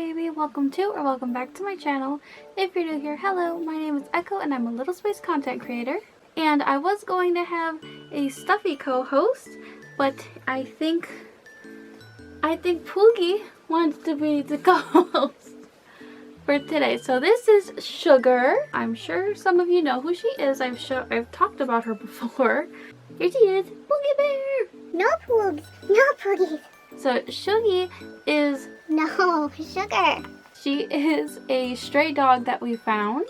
baby, welcome to or welcome back to my channel. If you're new here, hello, my name is Echo and I'm a Little Space content creator. And I was going to have a stuffy co-host, but I think Poogie wants to be the co-host for today. So this is Sugar. I'm sure some of you know who she is. I've talked about her before. Here she is, Poogie Bear. No Poogs, no Poogies. So Shuggy is... No, Sugar. She is a stray dog that we found,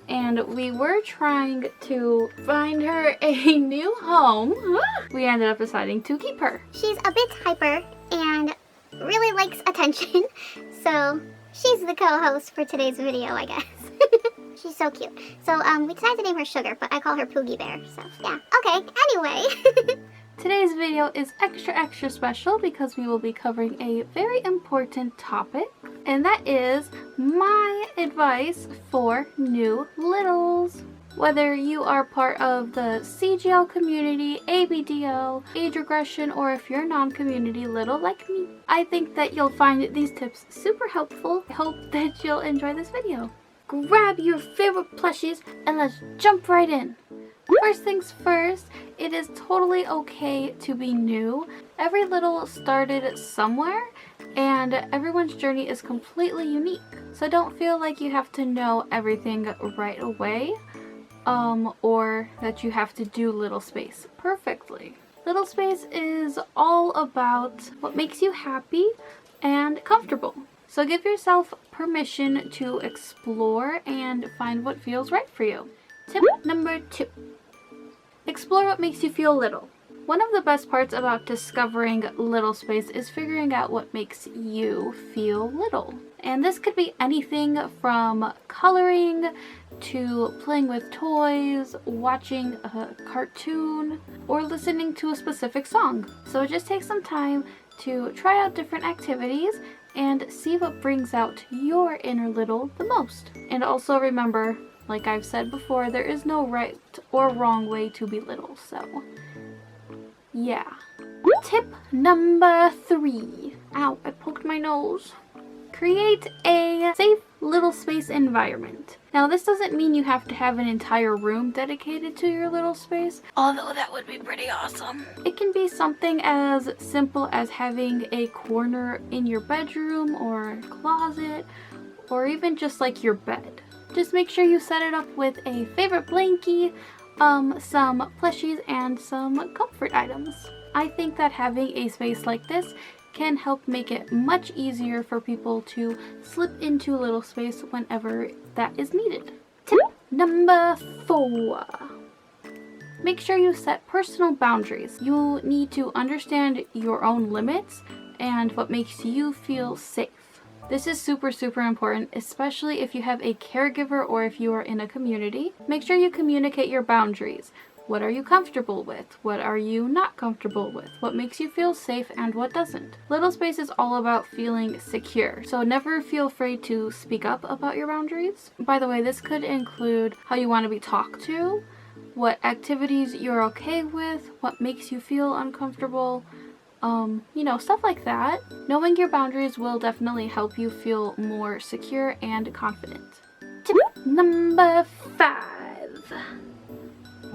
and we were trying to find her a new home. We ended up deciding to keep her. She's a bit hyper and really likes attention, so she's the co-host for today's video, I guess. She's so cute. So we decided to name her Sugar, but I call her Poogie Bear, so yeah. Okay, anyway. Today's video is extra special because we will be covering a very important topic, and that is my advice for new littles. Whether you are part of the CGL community, ABDO, age regression, or if you're non-community little like me, I think that you'll find these tips super helpful. I hope that you'll enjoy this video. Grab your favorite plushies and let's jump right in. First things first, it is totally okay to be new. Every little started somewhere, and everyone's journey is completely unique. So don't feel like you have to know everything right away, or that you have to do Little Space perfectly. Little Space is all about what makes you happy and comfortable. So give yourself permission to explore and find what feels right for you. Tip number 2. Explore what makes you feel little. One of the best parts about discovering Little Space is figuring out what makes you feel little. And this could be anything from coloring to playing with toys, watching a cartoon, or listening to a specific song. So just take some time to try out different activities and see what brings out your inner little the most. And also remember, like I've said before, there is no right or wrong way to be little, so yeah. Tip number 3. Ow, I poked my nose. Create a safe Little Space environment. Now this doesn't mean you have to have an entire room dedicated to your Little Space, although that would be pretty awesome. It can be something as simple as having a corner in your bedroom or closet, or even just like your bed. Just make sure you set it up with a favorite blankie, some plushies, and some comfort items. I think that having a space like this can help make it much easier for people to slip into Little Space whenever that is needed. Tip number 4. Make sure you set personal boundaries. You need to understand your own limits and what makes you feel safe. This is super important, especially if you have a caregiver or if you are in a community. Make sure you communicate your boundaries. What are you comfortable with? What are you not comfortable with? What makes you feel safe and what doesn't? Little Space is all about feeling secure, so never feel afraid to speak up about your boundaries. By the way, this could include how you want to be talked to, what activities you're okay with, what makes you feel uncomfortable, you know, stuff like that. Knowing your boundaries will definitely help you feel more secure and confident. Tip number 5.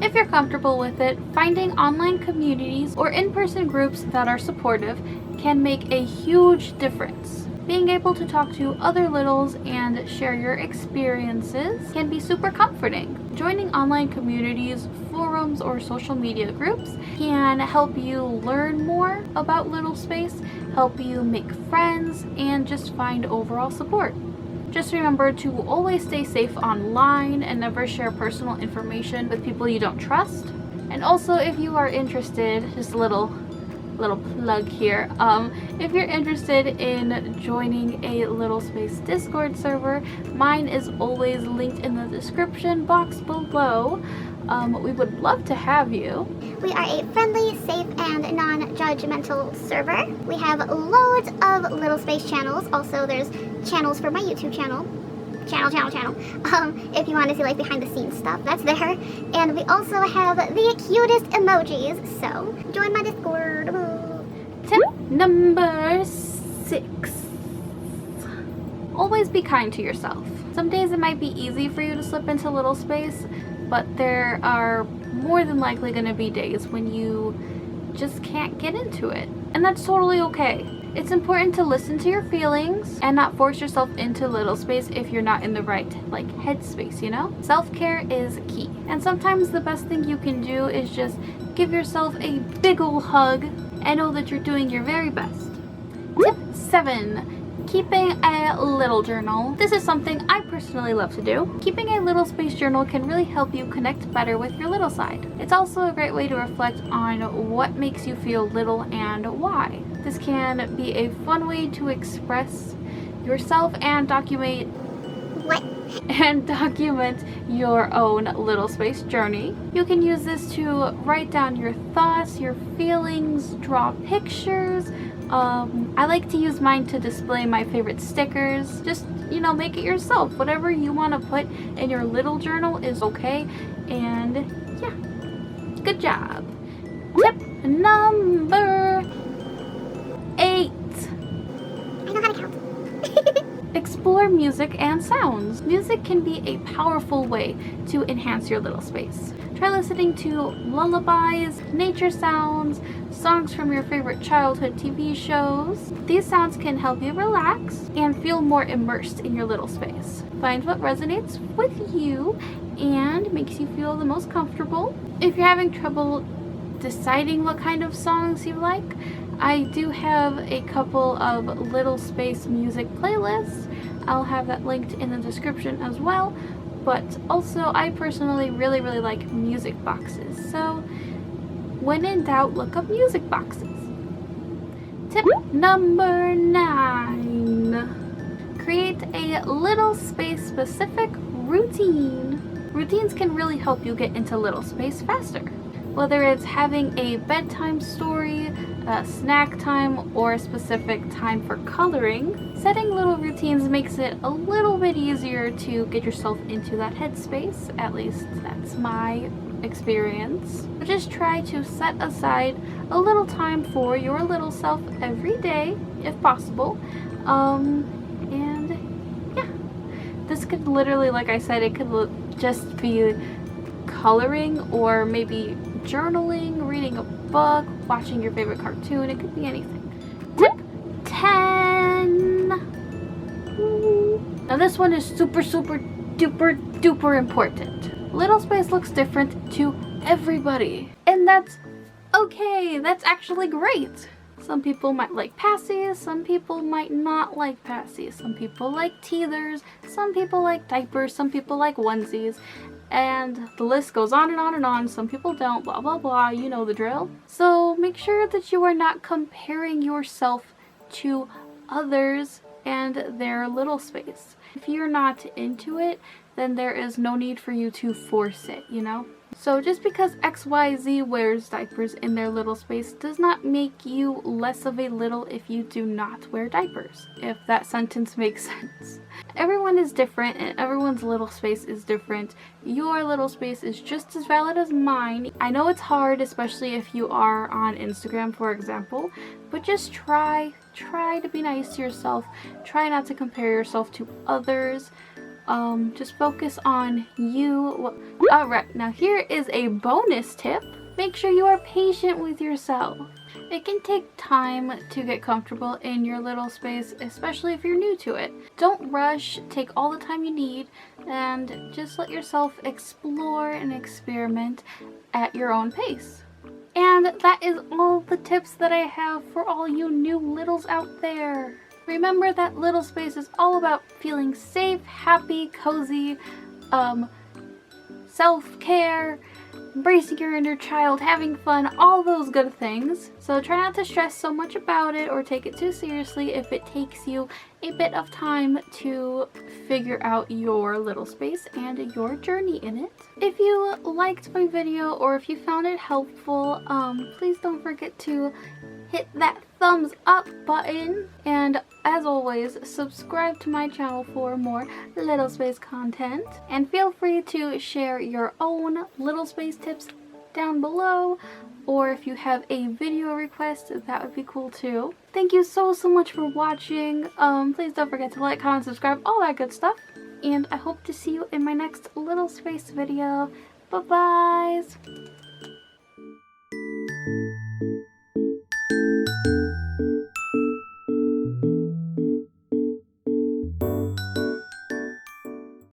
If you're comfortable with it, finding online communities or in-person groups that are supportive can make a huge difference. Being able to talk to other littles and share your experiences can be super comforting. Joining online communities, forums, or social media groups can help you learn more about Little Space, help you make friends, and just find overall support. Just remember to always stay safe online and never share personal information with people you don't trust. And also, if you are interested, just a little plug here, if you're interested in joining a Little Space Discord server, mine is always linked in the description box below. We would love to have you. We are a friendly, safe, and non-judgmental server. We have loads of Little Space channels. Also, there's channels for my YouTube channel. If you want to see like behind the scenes stuff, that's there. And we also have the cutest emojis, so join my Discord. Tip number 6. Always be kind to yourself. Some days it might be easy for you to slip into little space, but there are more than likely going to be days when you just can't get into it. And that's totally okay. It's important to listen to your feelings and not force yourself into little space if you're not in the right headspace, you know? Self-care is key. And sometimes the best thing you can do is just give yourself a big ol' hug and know that you're doing your very best. Tip 7. Keeping a little journal. This is something I personally love to do. Keeping a little space journal can really help you connect better with your little side. It's also a great way to reflect on what makes you feel little and why. This can be a fun way to express yourself and document your own little space journey. You can use this to write down your thoughts, your feelings, draw pictures. I like to use mine to display my favorite stickers. Just, make it yourself. Whatever you want to put in your little journal is okay. And yeah, good job. Tip number 8. I know how to count. Explore music and sounds. Music can be a powerful way to enhance your little space. Try listening to lullabies, nature sounds, songs from your favorite childhood TV shows. These sounds can help you relax and feel more immersed in your little space. Find what resonates with you and makes you feel the most comfortable. If you're having trouble deciding what kind of songs you like, I do have a couple of little space music playlists. I'll have that linked in the description as well. But also, I personally really like music boxes. So when in doubt, look up music boxes. Tip number 9. Create a little space specific routine. Routines can really help you get into little space faster. Whether it's having a bedtime story, a snack time, or a specific time for coloring, setting little routines makes it a little bit easier to get yourself into that headspace. At least that's my experience. But just try to set aside a little time for your little self every day, if possible. And yeah, this could literally, like I said, it could just be coloring or maybe journaling, reading a book, watching your favorite cartoon. It could be anything. Tip 10. Now this one is super duper important. Little space looks different to everybody, and that's okay. That's actually great. Some people might like passies, some people might not like passies, some people like teethers, some people like diapers, some people like onesies, and the list goes on and on and on. Some people don't, blah blah blah, you know the drill. So make sure that you are not comparing yourself to others and their little space. If you're not into it, then there is no need for you to force it, you know? So just because XYZ wears diapers in their little space does not make you less of a little if you do not wear diapers, if that sentence makes sense. Everyone is different and everyone's little space is different. Your little space is just as valid as mine. I know it's hard, especially if you are on Instagram, for example, but just try to be nice to yourself. Try not to compare yourself to others. Just focus on you. Alright, now here is a bonus tip. Make sure you are patient with yourself. It can take time to get comfortable in your little space, especially if you're new to it. Don't rush, take all the time you need, and just let yourself explore and experiment at your own pace. And that is all the tips that I have for all you new littles out there. Remember that little space is all about feeling safe, happy, cozy, self-care, embracing your inner child, having fun, all those good things. So try not to stress so much about it or take it too seriously if it takes you a bit of time to figure out your little space and your journey in it. If you liked my video or if you found it helpful, please don't forget to hit that thumbs up button, and as always, subscribe to my channel for more little space content, and feel free to share your own little space tips down below. or if you have a video request, that would be cool too. Thank you so much for watching. Please don't forget to like, comment, subscribe, all that good stuff. And I hope to see you in my next Little Space video. Bye-bye.